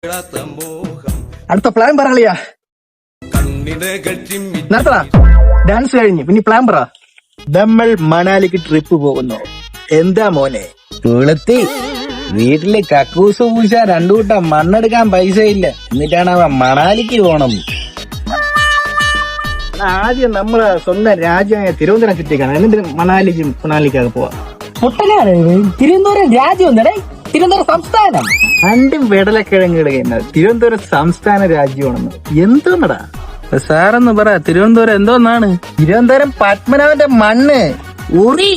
അടുത്ത പ്ലാൻ പറയളിയാ. നിർത്തടാ, ഡാൻസ് കഴിഞ്ഞു, പിന്നെ പ്ലാൻ പറ. നമ്മൾ മണാലിക്ക് ട്രിപ്പ് പോകുന്നു. എന്താ മോനെ? കുളത്തി വീട്ടില് കക്കൂസ് പൂശ രണ്ടു കൂട്ടം മണ്ണെടുക്കാൻ പൈസ ഇല്ല, എന്നിട്ടാണ് അവൻ മണാലിക്ക് പോണം. ആദ്യം നമ്മളെ സ്വന്തം രാജ്യമായ തിരുവനന്തപുരം ചുറ്റിക്കാണ്, എന്നിട്ട് മണാലിക്കൊക്കെ പോവാ. പൊട്ടനാണ് തിരുവനന്തപുരം രാജ്യം ഒന്നടേ, തിരുവനന്തപുരം സംസ്ഥാനം. രണ്ടും വിടലക്കിഴങ്ങ് ഇടുകയുന്നത്. തിരുവനന്തപുരം സംസ്ഥാന രാജ്യമാണെന്ന് എന്തോന്നടാ സാറെന്ന് പറ, തിരുവനന്തപുരം എന്തോന്നാണ്? തിരുവനന്തപുരം പത്മനാഭന്റെ മണ്ണ് ഉറി.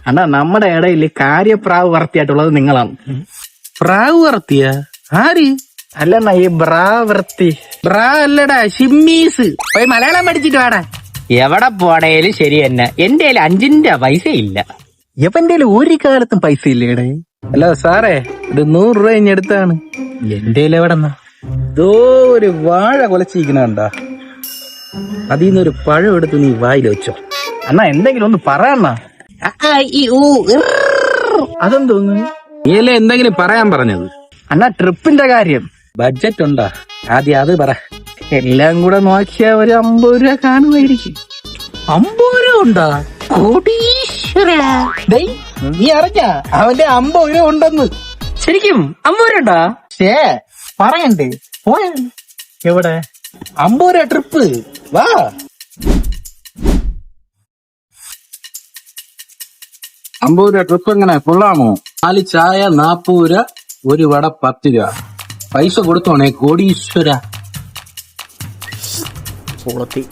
അണ്ണാ, നമ്മുടെ ഇടയിൽ കാര്യപ്രാവ് വർത്തിയായിട്ടുള്ളത് നിങ്ങളാണ്. പ്രാവ് പറത്തിയ ആര്? അല്ലണ്ണ, ഈ ബ്രാവൃത്തി. ബ്രാ അല്ലടാ, ഷിമ്മീസ്. പോയി മലയാളം പഠിച്ചിട്ട് വാടാ. എവിടെ പോടേലും ശരി തന്നെ, എന്റെ 5 പൈസ ഇല്ല. എവന്റെ ഒരു കാലത്തും പൈസ ഇല്ലേടെ. അല്ല സാറേ, ഒരു 100 രൂപ ഇഞ്ഞെടുത്താണ്. എന്റെ എവിടെന്നാ? ഇതോ ഒരു വാഴ കൊലച്ചിരിക്കണണ്ടാ, അതിന്നൊരു പഴം എടുത്ത് നീ വായിൽ വെച്ചോ. അണ്ണാ, എന്തെങ്കിലും ഒന്ന് പറയണ്ണ. അതെന്തോന്ന്? നീയല്ലേ എന്തെങ്കിലും പറയാൻ പറഞ്ഞത്? അണ്ണാ, ട്രിപ്പിന്റെ കാര്യം. ബഡ്ജറ്റ് ഉണ്ടാ? ആദ്യം അത് പറ. എല്ലാം കൂടെ നോക്കിയാ ഒരു 50 രൂപ കാണുമായിരിക്കും. 50 രൂപ ഉണ്ടാ? നീ അറിഞ്ഞ അവന്റെ 50 രൂപ ഉണ്ടെന്ന്? ശരിക്കും 50 രൂപ ഉണ്ടാ? ഷേ, പറയണ്ടേ? പോയ എവിടെ? 50 രൂപ ട്രിപ്പ്, വാ. 50 രൂപ ട്രിപ്പ് എങ്ങനെ, കൊള്ളാമോ? 4 ചായ 40 രൂപ, ഒരു വട 10 രൂപ. പൈസ കൊടുത്തോണേ കോടീശ്വര. കുളത്തി.